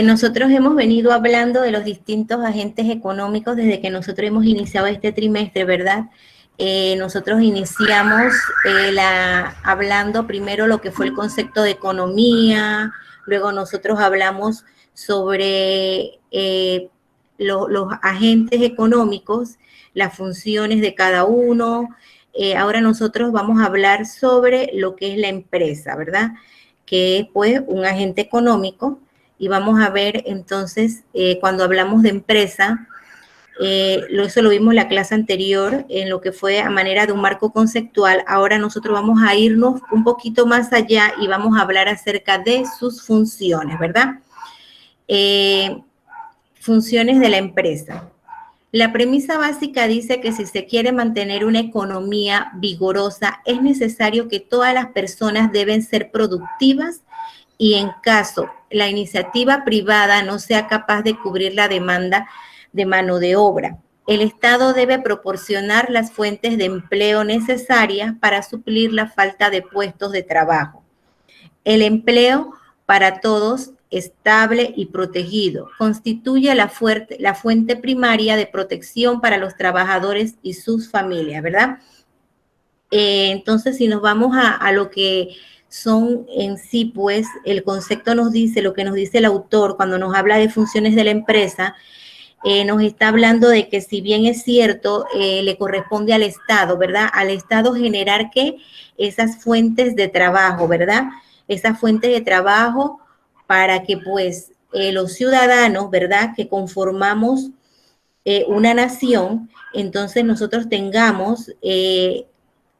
Nosotros hemos venido hablando de los distintos agentes económicos desde que nosotros hemos iniciado este trimestre, ¿verdad? Nosotros iniciamos hablando primero lo que fue el concepto de economía, luego nosotros hablamos sobre los agentes económicos, las funciones de cada uno. Ahora nosotros vamos a hablar sobre lo que es la empresa, ¿verdad? Que es pues un agente económico. Y vamos a ver entonces, cuando hablamos de empresa, eso lo vimos en la clase anterior, en lo que fue a manera de un marco conceptual. Ahora nosotros vamos a irnos un poquito más allá y vamos a hablar acerca de sus funciones, ¿verdad? Funciones de la empresa. La premisa básica dice que si se quiere mantener una economía vigorosa, es necesario que todas las personas deben ser productivas y en caso la iniciativa privada no sea capaz de cubrir la demanda de mano de obra, el Estado debe proporcionar las fuentes de empleo necesarias para suplir la falta de puestos de trabajo. El empleo para todos, estable y protegido, constituye la fuente primaria de protección para los trabajadores y sus familias, ¿verdad? Entonces, si nos vamos a lo que son en sí, pues, el concepto nos dice, lo que nos dice el autor cuando nos habla de funciones de la empresa, nos está hablando de que si bien es cierto, le corresponde al Estado, ¿verdad? Al Estado generar que esas fuentes de trabajo, ¿verdad? Esas fuentes de trabajo para que pues los ciudadanos, ¿verdad? Que conformamos una nación, entonces nosotros tengamos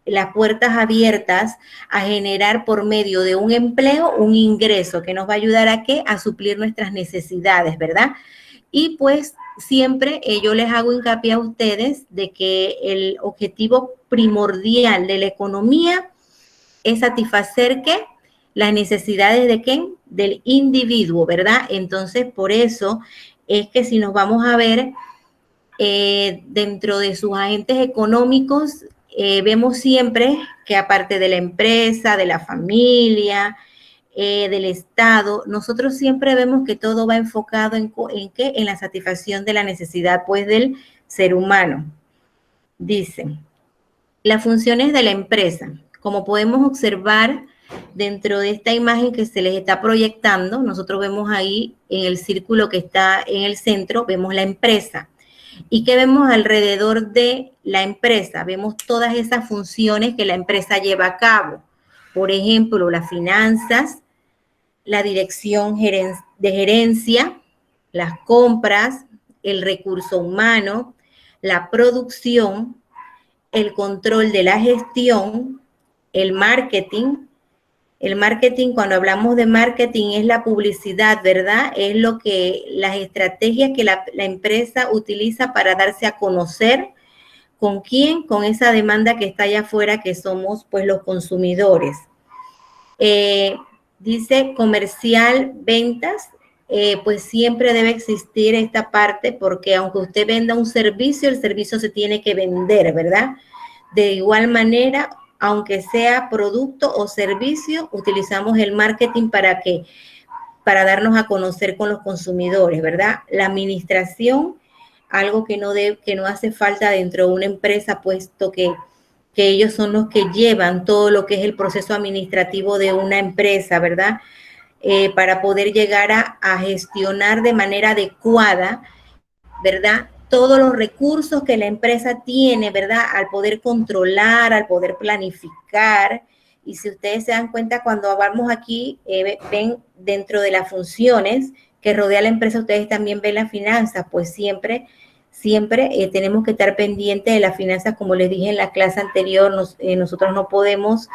las puertas abiertas a generar por medio de un empleo un ingreso que nos va a ayudar a ¿qué? A suplir nuestras necesidades, ¿verdad? Y pues siempre yo les hago hincapié a ustedes de que el objetivo primordial de la economía es satisfacer ¿qué? Las necesidades de ¿qué? Del individuo, ¿verdad? Entonces, por eso es que si nos vamos a ver dentro de sus agentes económicos, vemos siempre que aparte de la empresa, de la familia, del Estado, nosotros siempre vemos que todo va enfocado en ¿qué? En la satisfacción de la necesidad, pues, del ser humano. Dicen, las funciones de la empresa, como podemos observar dentro de esta imagen que se les está proyectando, nosotros vemos ahí en el círculo que está en el centro, vemos la empresa. ¿Y qué vemos alrededor de la empresa? Vemos todas esas funciones que la empresa lleva a cabo. Por ejemplo, las finanzas, la dirección de gerencia, las compras, el recurso humano, la producción, el control de la gestión, el marketing. El marketing, cuando hablamos de marketing, es la publicidad, ¿verdad? Es las estrategias que la empresa utiliza para darse a conocer. ¿Con quién? Con esa demanda que está allá afuera, que somos, pues, los consumidores. Dice comercial, ventas, pues siempre debe existir esta parte, porque aunque usted venda un servicio, el servicio se tiene que vender, ¿verdad? De igual manera, aunque sea producto o servicio, utilizamos el marketing para darnos a conocer con los consumidores, ¿verdad? La administración, algo que no hace falta dentro de una empresa, puesto que ellos son los que llevan todo lo que es el proceso administrativo de una empresa, ¿verdad? Para poder llegar a gestionar de manera adecuada, ¿verdad? Todos los recursos que la empresa tiene, ¿verdad? Al poder controlar, al poder planificar. Y si ustedes se dan cuenta, cuando vamos aquí, ven dentro de las funciones que rodea la empresa, ustedes también ven las finanzas, pues siempre tenemos que estar pendientes de las finanzas, como les dije en la clase anterior, nosotros no podemos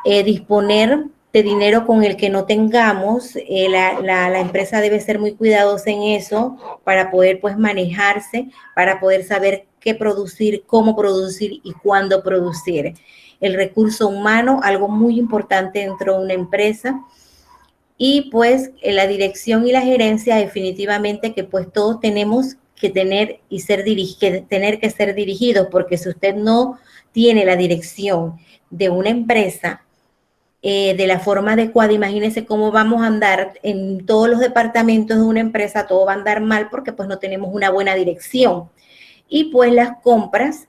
disponer de dinero con el que no tengamos. La empresa debe ser muy cuidadosa en eso para poder pues manejarse, para poder saber qué producir, cómo producir y cuándo producir. El recurso humano, algo muy importante dentro de una empresa. Y pues la dirección y la gerencia, definitivamente que pues todos tenemos que tener que ser dirigidos, porque si usted no tiene la dirección de una empresa, de la forma adecuada. Imagínense cómo vamos a andar en todos los departamentos de una empresa, todo va a andar mal porque pues no tenemos una buena dirección. Y pues las compras,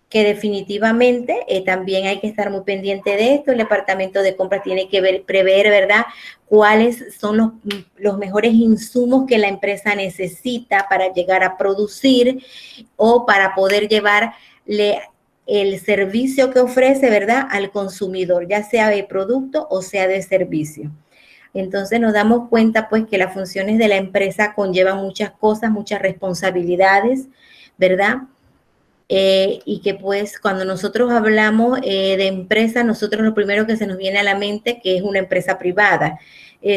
que definitivamente también hay que estar muy pendiente de esto. El departamento de compras tiene que prever, ¿verdad?, cuáles son los mejores insumos que la empresa necesita para llegar a producir o para poder llevarle el servicio que ofrece, ¿verdad?, al consumidor, ya sea de producto o sea de servicio. Entonces nos damos cuenta pues que las funciones de la empresa conllevan muchas cosas, muchas responsabilidades, ¿verdad? Y que pues cuando nosotros hablamos de empresa, nosotros lo primero que se nos viene a la mente que es una empresa privada.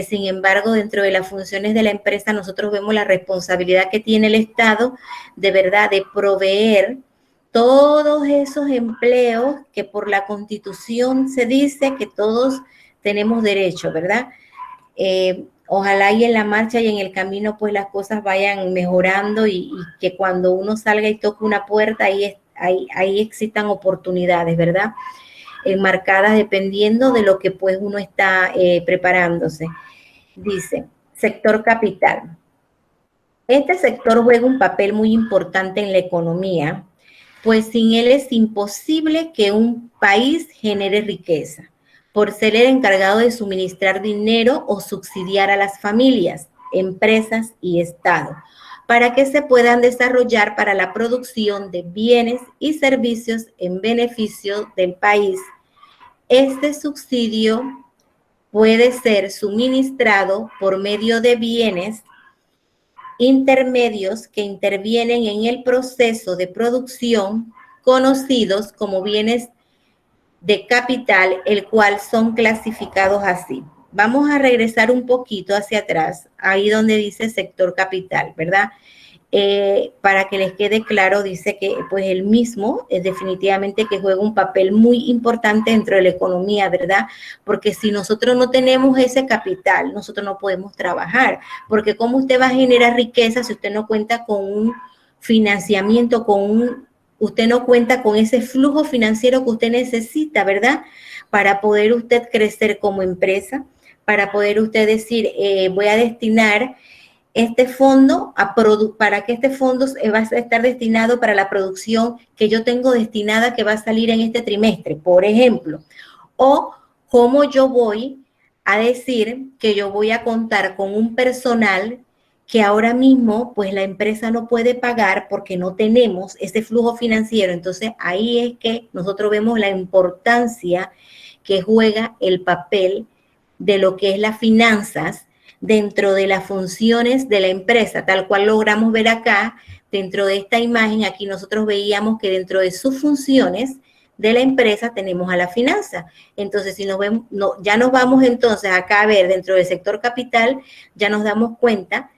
Sin embargo, dentro de las funciones de la empresa, nosotros vemos la responsabilidad que tiene el Estado de verdad de proveer todos esos empleos que por la Constitución se dice que todos tenemos derecho, ¿verdad? Ojalá y en la marcha y en el camino pues las cosas vayan mejorando y que cuando uno salga y toque una puerta ahí existan oportunidades, ¿verdad? Marcadas dependiendo de lo que pues uno está preparándose. Dice, sector capital. Este sector juega un papel muy importante en la economía, pues sin él es imposible que un país genere riqueza, por ser el encargado de suministrar dinero o subsidiar a las familias, empresas y Estado, para que se puedan desarrollar para la producción de bienes y servicios en beneficio del país. Este subsidio puede ser suministrado por medio de bienes intermedios que intervienen en el proceso de producción, conocidos como bienes de capital, el cual son clasificados así. Vamos a regresar un poquito hacia atrás, ahí donde dice sector capital, ¿verdad? Para que les quede claro, dice que pues el mismo es definitivamente que juega un papel muy importante dentro de la economía, ¿verdad? Porque si nosotros no tenemos ese capital, nosotros no podemos trabajar, porque ¿cómo usted va a generar riqueza si usted no cuenta con un financiamiento, usted no cuenta con ese flujo financiero que usted necesita, ¿verdad? Para poder usted crecer como empresa, para poder usted decir, voy a destinar este fondo para que este fondo va a estar destinado para la producción que yo tengo destinada que va a salir en este trimestre, por ejemplo. O cómo yo voy a decir que yo voy a contar con un personal que ahora mismo pues la empresa no puede pagar porque no tenemos ese flujo financiero. Entonces ahí es que nosotros vemos la importancia que juega el papel de lo que es las finanzas dentro de las funciones de la empresa, tal cual logramos ver acá, dentro de esta imagen, aquí nosotros veíamos que dentro de sus funciones de la empresa tenemos a la finanza. Entonces, si nos vemos, ya nos vamos entonces acá a ver dentro del sector capital, ya nos damos cuenta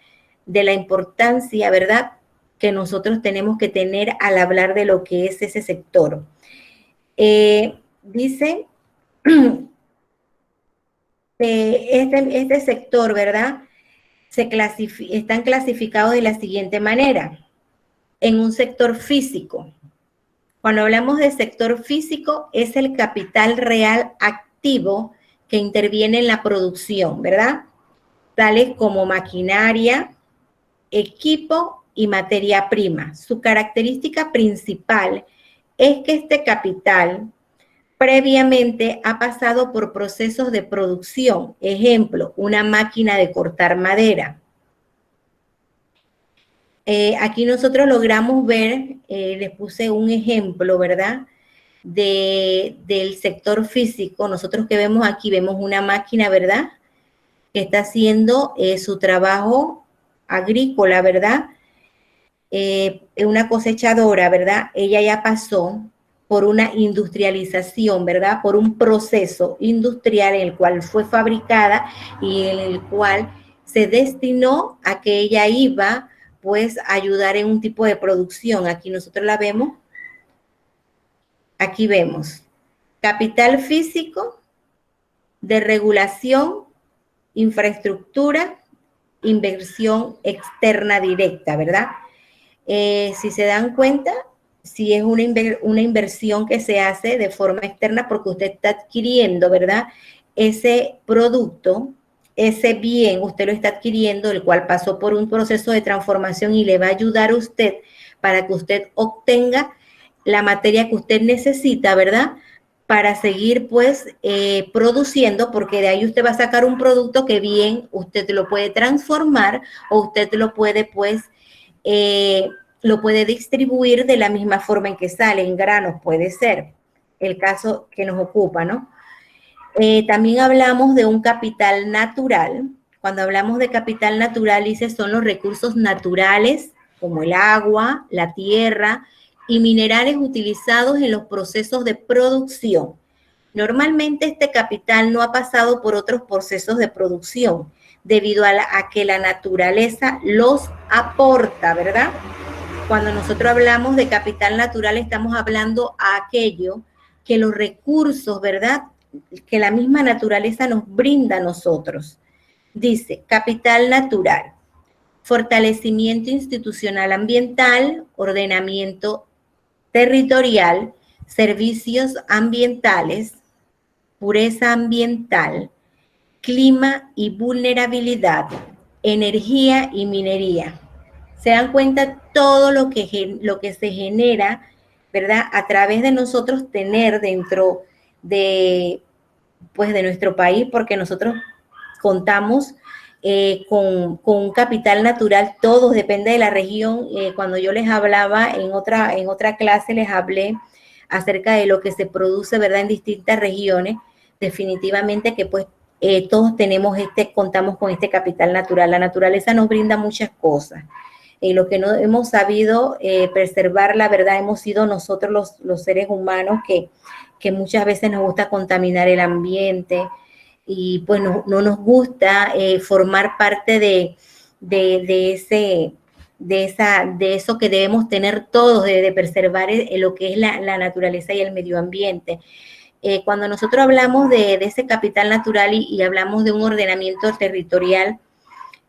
de la importancia, ¿verdad?, que nosotros tenemos que tener al hablar de lo que es ese sector. Dice este sector, ¿verdad?, están clasificados de la siguiente manera. En un sector físico. Cuando hablamos de sector físico, es el capital real activo que interviene en la producción, ¿verdad? Tales como maquinaria, equipo y materia prima. Su característica principal es que este capital previamente ha pasado por procesos de producción. Ejemplo, una máquina de cortar madera. Aquí nosotros logramos ver, les puse un ejemplo, ¿verdad?, del sector físico. Nosotros que vemos aquí, vemos una máquina, ¿verdad?, que está haciendo su trabajo agrícola, ¿verdad?, una cosechadora, ¿verdad? Ella ya pasó por una industrialización, ¿verdad?, por un proceso industrial en el cual fue fabricada y en el cual se destinó a que ella iba pues a ayudar en un tipo de producción. Aquí nosotros la vemos. Aquí vemos capital físico, de regulación, infraestructura, inversión externa directa, ¿verdad? Si se dan cuenta, si es una inversión que se hace de forma externa porque usted está adquiriendo, ¿verdad?, ese producto, ese bien, usted lo está adquiriendo, el cual pasó por un proceso de transformación y le va a ayudar a usted para que usted obtenga la materia que usted necesita, ¿verdad? Para seguir pues produciendo, porque de ahí usted va a sacar un producto que bien usted lo puede transformar o usted lo puede pues lo puede distribuir de la misma forma en que sale, en granos puede ser el caso que nos ocupa, ¿no? También hablamos de un capital natural. Cuando hablamos de capital natural, dice, son los recursos naturales como el agua, la tierra y minerales utilizados en los procesos de producción. Normalmente este capital no ha pasado por otros procesos de producción debido a que la naturaleza los aporta, ¿verdad? Cuando nosotros hablamos de capital natural, estamos hablando a aquello que los recursos, ¿verdad? Que la misma naturaleza nos brinda a nosotros. Dice, capital natural, fortalecimiento institucional ambiental, ordenamiento territorial, servicios ambientales, pureza ambiental, clima y vulnerabilidad, energía y minería. Se dan cuenta todo lo que se genera, ¿verdad? A través de nosotros tener dentro de, pues, de nuestro país, porque nosotros contamos con un capital natural, todos, depende de la región. Cuando yo les hablaba en otra clase, les hablé acerca de lo que se produce, ¿verdad? En distintas regiones, definitivamente que pues todos contamos con este capital natural. La naturaleza nos brinda muchas cosas. Lo que no hemos sabido preservar, la verdad, hemos sido nosotros los seres humanos que muchas veces nos gusta contaminar el ambiente y pues no nos gusta formar parte de eso que debemos tener todos, de preservar lo que es la naturaleza y el medio ambiente. Cuando nosotros hablamos de ese capital natural y hablamos de un ordenamiento territorial,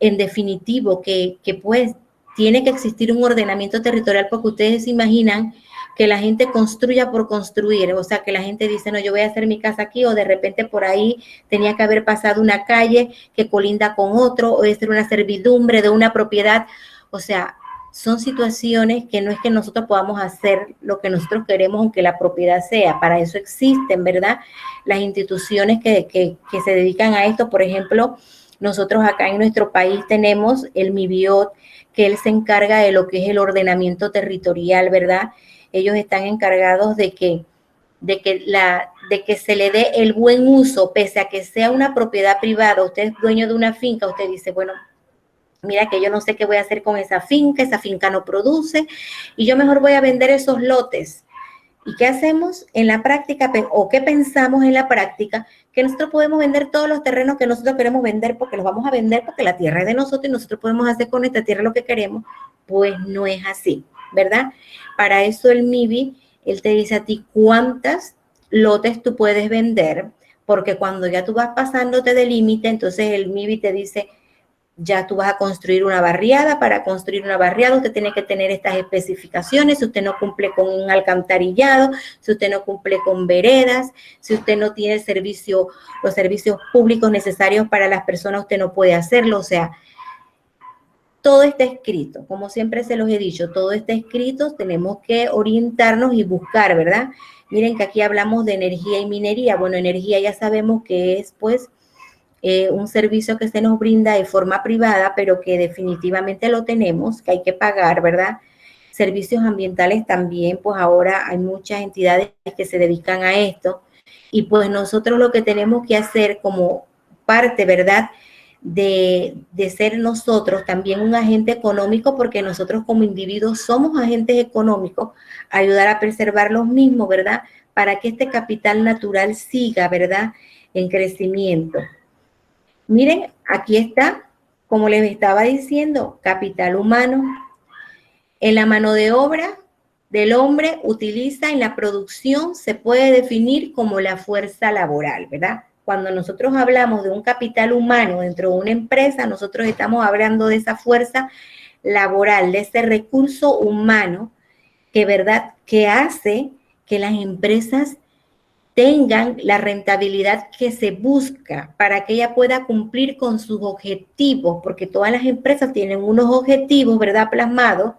en definitivo, que pues tiene que existir un ordenamiento territorial, porque ustedes se imaginan que la gente construya por construir, o sea, que la gente dice, no, yo voy a hacer mi casa aquí, o de repente por ahí tenía que haber pasado una calle que colinda con otro, o es una servidumbre de una propiedad, o sea, son situaciones que no es que nosotros podamos hacer lo que nosotros queremos, aunque la propiedad sea, para eso existen, ¿verdad? Las instituciones que se dedican a esto, por ejemplo, nosotros acá en nuestro país tenemos el MIBIOT, que él se encarga de lo que es el ordenamiento territorial, ¿verdad? Ellos están encargados de que se le dé el buen uso, pese a que sea una propiedad privada. Usted es dueño de una finca, usted dice, bueno, mira que yo no sé qué voy a hacer con esa finca no produce, y yo mejor voy a vender esos lotes. ¿Y qué hacemos en la práctica o qué pensamos en la práctica? Que nosotros podemos vender todos los terrenos que nosotros queremos vender porque los vamos a vender porque la tierra es de nosotros y nosotros podemos hacer con esta tierra lo que queremos. Pues no es así, ¿verdad? Para eso el MIBI, él te dice a ti cuántas lotes tú puedes vender, porque cuando ya tú vas pasándote del límite, entonces el MIBI te dice, ya tú vas a construir una barriada. Para construir una barriada usted tiene que tener estas especificaciones. Si usted no cumple con un alcantarillado, si usted no cumple con veredas, si usted no tiene los servicios públicos necesarios para las personas, usted no puede hacerlo. O sea, todo está escrito. Como siempre se los he dicho, todo está escrito. Tenemos que orientarnos y buscar, ¿verdad? Miren que aquí hablamos de energía y minería. Bueno, energía ya sabemos que es, pues, un servicio que se nos brinda de forma privada, pero que definitivamente lo tenemos, que hay que pagar, ¿verdad? Servicios ambientales también, pues ahora hay muchas entidades que se dedican a esto, y pues nosotros lo que tenemos que hacer como parte, ¿verdad?, de ser nosotros también un agente económico, porque nosotros como individuos somos agentes económicos, ayudar a preservar los mismos, ¿verdad?, para que este capital natural siga, ¿verdad?, en crecimiento. Miren, aquí está, como les estaba diciendo, capital humano. En la mano de obra del hombre utiliza en la producción se puede definir como la fuerza laboral, ¿verdad? Cuando nosotros hablamos de un capital humano dentro de una empresa, nosotros estamos hablando de esa fuerza laboral, de ese recurso humano que, ¿verdad?, que hace que las empresas tengan la rentabilidad que se busca para que ella pueda cumplir con sus objetivos, porque todas las empresas tienen unos objetivos, ¿verdad? Plasmados,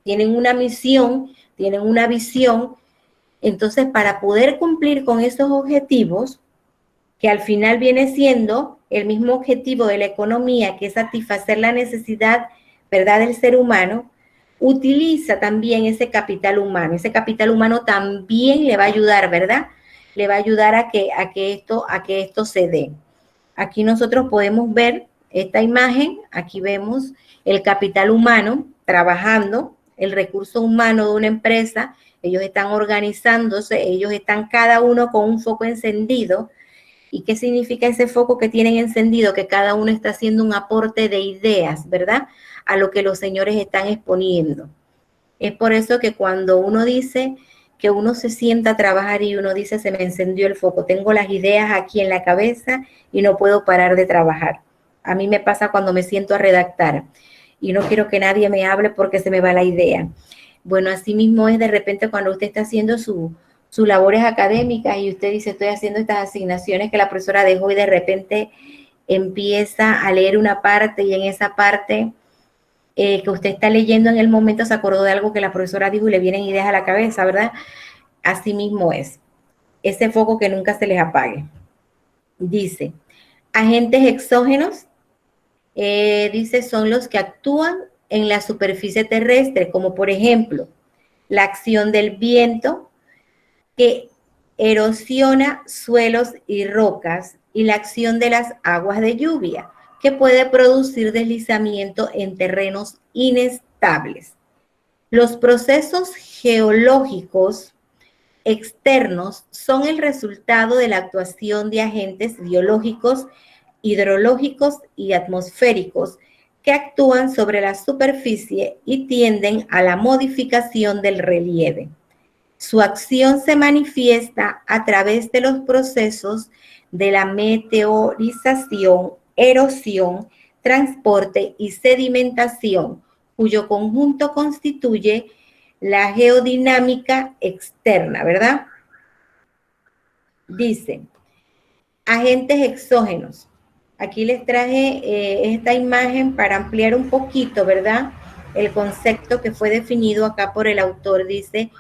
tienen una misión, tienen una visión. Entonces, para poder cumplir con esos objetivos, que al final viene siendo el mismo objetivo de la economía, que es satisfacer la necesidad, ¿verdad?, del ser humano, utiliza también ese capital humano. Ese capital humano también le va a ayudar, ¿verdad? Le va a ayudar a que esto se dé. Aquí nosotros podemos ver esta imagen, aquí vemos el capital humano trabajando, el recurso humano de una empresa, ellos están organizándose, ellos están cada uno con un foco encendido. ¿Y qué significa ese foco que tienen encendido? Que cada uno está haciendo un aporte de ideas, ¿verdad? A lo que los señores están exponiendo. Es por eso que cuando uno dice que uno se sienta a trabajar y uno dice, se me encendió el foco, tengo las ideas aquí en la cabeza y no puedo parar de trabajar. A mí me pasa cuando me siento a redactar y no quiero que nadie me hable porque se me va la idea. Bueno, así mismo es de repente cuando usted está haciendo sus labores académicas y usted dice, estoy haciendo estas asignaciones que la profesora dejó y de repente empieza a leer una parte y en esa parte que usted está leyendo en el momento se acordó de algo que la profesora dijo y le vienen ideas a la cabeza, ¿verdad? Así mismo es. Ese foco que nunca se les apague. Dice, agentes exógenos, dice, son los que actúan en la superficie terrestre, como por ejemplo, la acción del viento que erosiona suelos y rocas y la acción de las aguas de lluvia, que puede producir deslizamiento en terrenos inestables. Los procesos geológicos externos son el resultado de la actuación de agentes biológicos, hidrológicos y atmosféricos que actúan sobre la superficie y tienden a la modificación del relieve. Su acción se manifiesta a través de los procesos de la meteorización, erosión, transporte y sedimentación, cuyo conjunto constituye la geodinámica externa, ¿verdad? Dice, agentes exógenos. Aquí les traje esta imagen para ampliar un poquito, ¿verdad? El concepto que fue definido acá por el autor. Dice,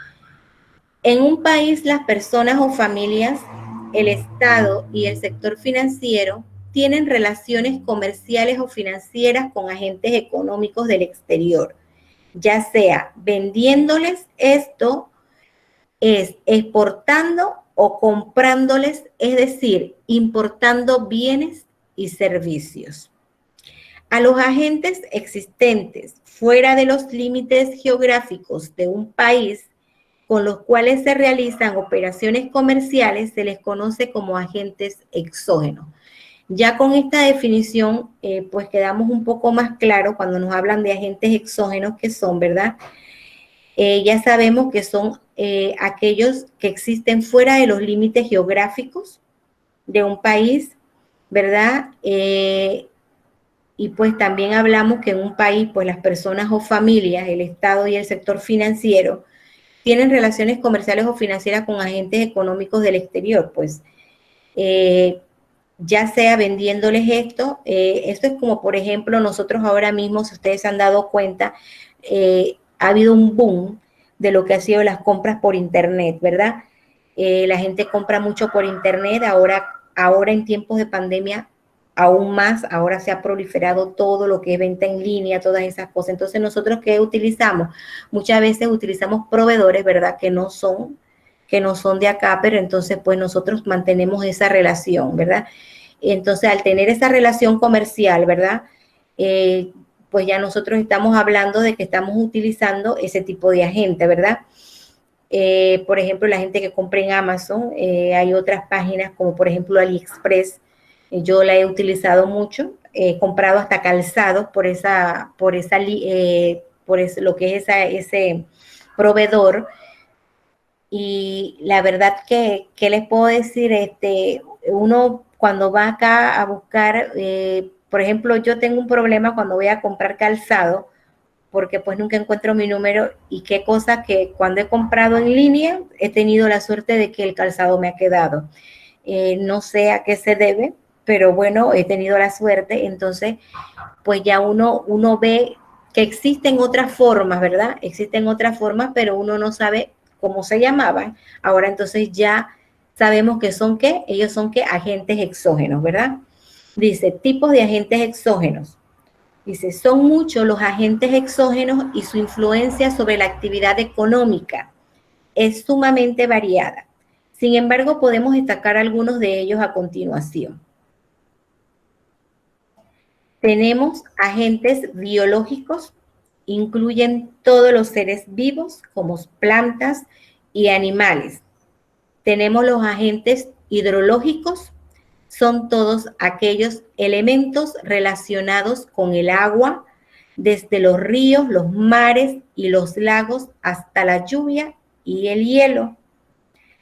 en un país las personas o familias, el Estado y el sector financiero tienen relaciones comerciales o financieras con agentes económicos del exterior, ya sea vendiéndoles esto, es exportando o comprándoles, es decir, importando bienes y servicios. A los agentes existentes fuera de los límites geográficos de un país con los cuales se realizan operaciones comerciales se les conoce como agentes exógenos. Ya con esta definición, pues quedamos un poco más claros cuando nos hablan de agentes exógenos que son, ¿verdad? Ya sabemos que son aquellos que existen fuera de los límites geográficos de un país, ¿verdad? Y pues también hablamos que en un país, pues las personas o familias, el Estado y el sector financiero, tienen relaciones comerciales o financieras con agentes económicos del exterior, pues ya sea vendiéndoles esto es como por ejemplo nosotros ahora mismo, si ustedes se han dado cuenta, ha habido un boom de lo que ha sido las compras por internet, ¿verdad? La gente compra mucho por internet, ahora en tiempos de pandemia aún más, ahora se ha proliferado todo lo que es venta en línea, todas esas cosas. Entonces, ¿nosotros qué utilizamos? Muchas veces utilizamos proveedores, ¿verdad? Que no son de acá, pero entonces, pues nosotros mantenemos esa relación, ¿verdad? Entonces, al tener esa relación comercial, ¿verdad? Pues ya nosotros estamos hablando de que estamos utilizando ese tipo de agente, ¿verdad? Por ejemplo, la gente que compra en Amazon, hay otras páginas como por ejemplo AliExpress, yo la he utilizado mucho, he comprado hasta calzados por lo que es ese proveedor. Y la verdad que, ¿qué les puedo decir? Uno cuando va acá a buscar, por ejemplo, yo tengo un problema cuando voy a comprar calzado, porque pues nunca encuentro mi número y qué cosa que cuando he comprado en línea he tenido la suerte de que el calzado me ha quedado. No sé a qué se debe, pero bueno, he tenido la suerte, entonces pues ya uno ve que existen otras formas, ¿verdad? Existen otras formas, pero uno no sabe cómo se llamaban. Ahora entonces ya sabemos que son qué, ellos son qué, agentes exógenos, ¿verdad? Dice, tipos de agentes exógenos. Dice, son muchos los agentes exógenos y su influencia sobre la actividad económica es sumamente variada. Sin embargo, podemos destacar algunos de ellos a continuación. Tenemos agentes biológicos, incluyen todos los seres vivos como plantas y animales. Tenemos los agentes hidrológicos, son todos aquellos elementos relacionados con el agua, desde los ríos, los mares y los lagos hasta la lluvia y el hielo,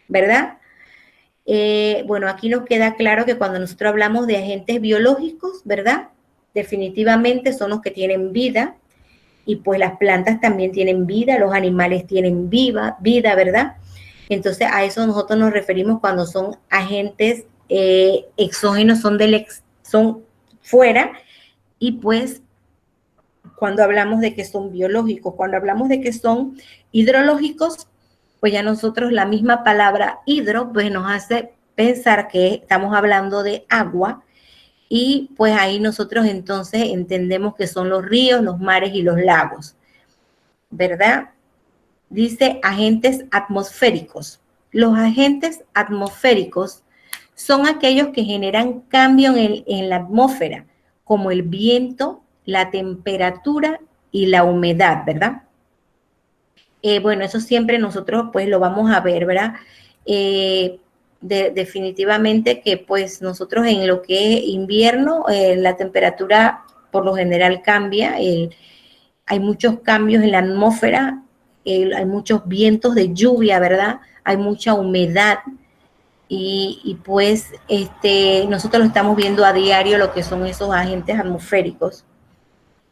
¿verdad? Bueno, aquí nos queda claro que cuando nosotros hablamos de agentes biológicos, ¿verdad? Definitivamente son los que tienen vida y pues las plantas también tienen vida, los animales tienen vida, ¿verdad? Entonces a eso nosotros nos referimos cuando son agentes exógenos, son fuera, y pues cuando hablamos de que son biológicos, cuando hablamos de que son hidrológicos, pues ya nosotros la misma palabra hidro pues nos hace pensar que estamos hablando de agua, y pues ahí nosotros entonces entendemos que son los ríos, los mares y los lagos, ¿verdad? Dice agentes atmosféricos. Los agentes atmosféricos son aquellos que generan cambio en la atmósfera, como el viento, la temperatura y la humedad, ¿verdad? Bueno, eso siempre nosotros pues lo vamos a ver, ¿verdad? Definitivamente que pues nosotros en lo que es invierno, la temperatura por lo general cambia, hay muchos cambios en la atmósfera, hay muchos vientos de lluvia, ¿verdad? Hay mucha humedad y pues nosotros lo estamos viendo a diario lo que son esos agentes atmosféricos.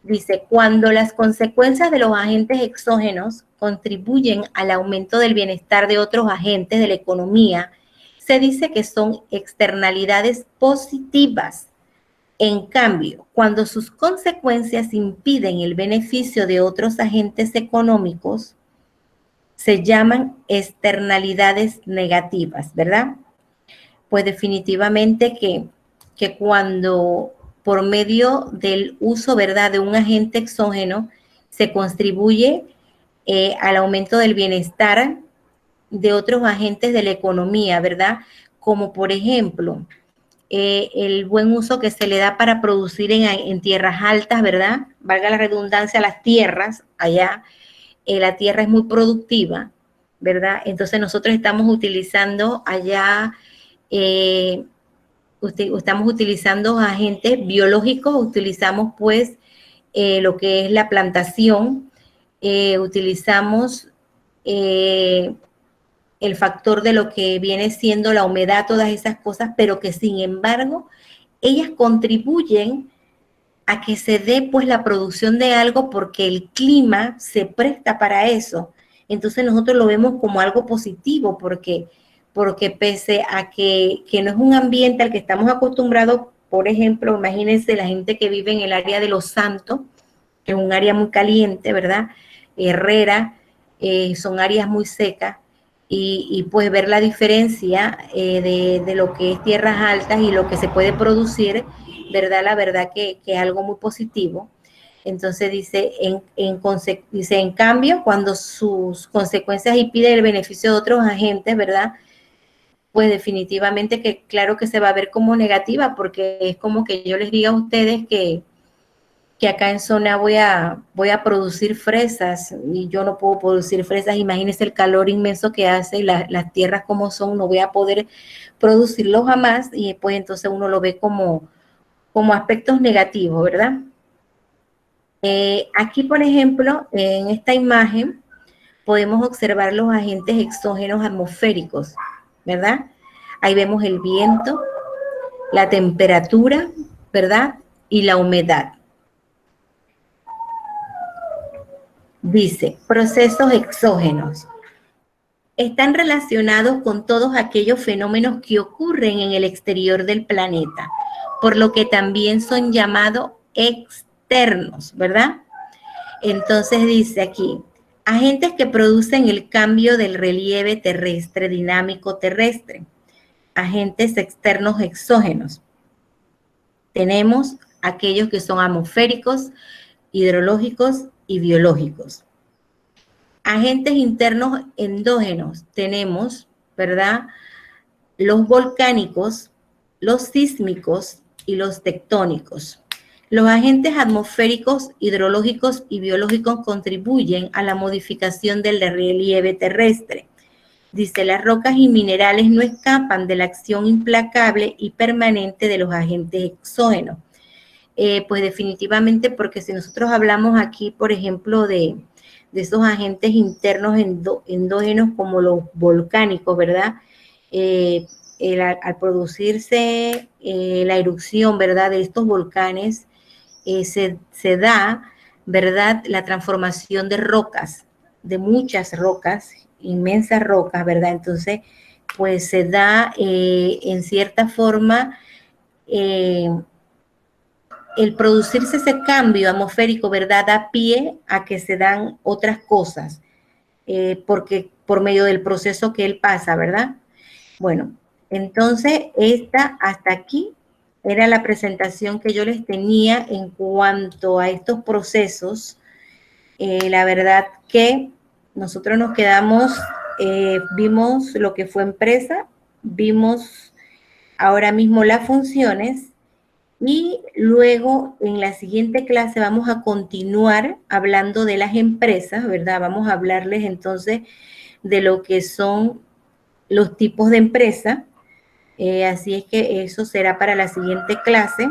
Dice, cuando las consecuencias de los agentes exógenos contribuyen al aumento del bienestar de otros agentes de la economía, se dice que son externalidades positivas. En cambio, cuando sus consecuencias impiden el beneficio de otros agentes económicos, se llaman externalidades negativas, ¿verdad? Pues definitivamente que cuando por medio del uso, ¿verdad?, de un agente exógeno se contribuye al aumento del bienestar de otros agentes de la economía, ¿verdad? Como por ejemplo, el buen uso que se le da para producir en tierras altas, ¿verdad? Valga la redundancia, las tierras allá, la tierra es muy productiva, ¿verdad? Entonces nosotros estamos utilizando allá, estamos utilizando agentes biológicos, utilizamos pues lo que es la plantación, utilizamos el factor de lo que viene siendo la humedad, todas esas cosas, pero que sin embargo ellas contribuyen a que se dé pues la producción de algo porque el clima se presta para eso. Entonces nosotros lo vemos como algo positivo porque pese a que no es un ambiente al que estamos acostumbrados, por ejemplo, imagínense la gente que vive en el área de Los Santos, que es un área muy caliente, ¿verdad? Herrera, son áreas muy secas, y pues ver la diferencia de lo que es tierras altas y lo que se puede producir, ¿verdad? La verdad que es algo muy positivo. Entonces dice, dice, en cambio, cuando sus consecuencias impiden el beneficio de otros agentes, ¿verdad? Pues definitivamente que claro que se va a ver como negativa, porque es como que yo les diga a ustedes que acá en zona voy a producir fresas y yo no puedo producir fresas. Imagínense el calor inmenso que hace y las tierras como son, no voy a poder producirlo jamás, y pues entonces uno lo ve como aspectos negativos, ¿verdad? Aquí, por ejemplo, en esta imagen podemos observar los agentes exógenos atmosféricos, ¿verdad? Ahí vemos el viento, la temperatura, ¿verdad? Y la humedad. Dice, procesos exógenos. Están relacionados con todos aquellos fenómenos que ocurren en el exterior del planeta, por lo que también son llamados externos, ¿verdad? Entonces dice aquí, agentes que producen el cambio del relieve terrestre, dinámico terrestre, agentes externos exógenos. Tenemos aquellos que son atmosféricos, hidrológicos y biológicos. Agentes internos endógenos tenemos, ¿verdad? Los volcánicos, los sísmicos y los tectónicos. Los agentes atmosféricos, hidrológicos y biológicos contribuyen a la modificación del relieve terrestre. Dice, las rocas y minerales no escapan de la acción implacable y permanente de los agentes exógenos. Pues definitivamente, porque si nosotros hablamos aquí, por ejemplo, de esos agentes internos endógenos como los volcánicos, ¿verdad? Al producirse la erupción, ¿verdad?, de estos volcanes, se da, ¿verdad?, la transformación de rocas, de muchas rocas, inmensas rocas, ¿verdad? Entonces, pues se da en cierta forma el producirse ese cambio atmosférico, ¿verdad?, da pie a que se dan otras cosas, porque por medio del proceso que él pasa, ¿verdad? Bueno, entonces hasta aquí era la presentación que yo les tenía en cuanto a estos procesos. La verdad que nosotros nos quedamos, vimos lo que fue empresa, vimos ahora mismo las funciones y luego en la siguiente clase vamos a continuar hablando de las empresas, ¿verdad? Vamos a hablarles entonces de lo que son los tipos de empresa. Así es que eso será para la siguiente clase.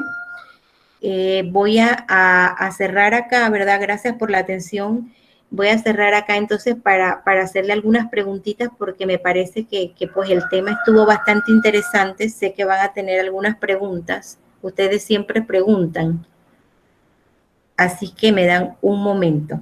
Voy a cerrar acá, ¿verdad? Gracias por la atención. Voy a cerrar acá entonces para hacerle algunas preguntitas porque me parece que pues el tema estuvo bastante interesante. Sé que van a tener algunas preguntas. Ustedes siempre preguntan. Así que me dan un momento.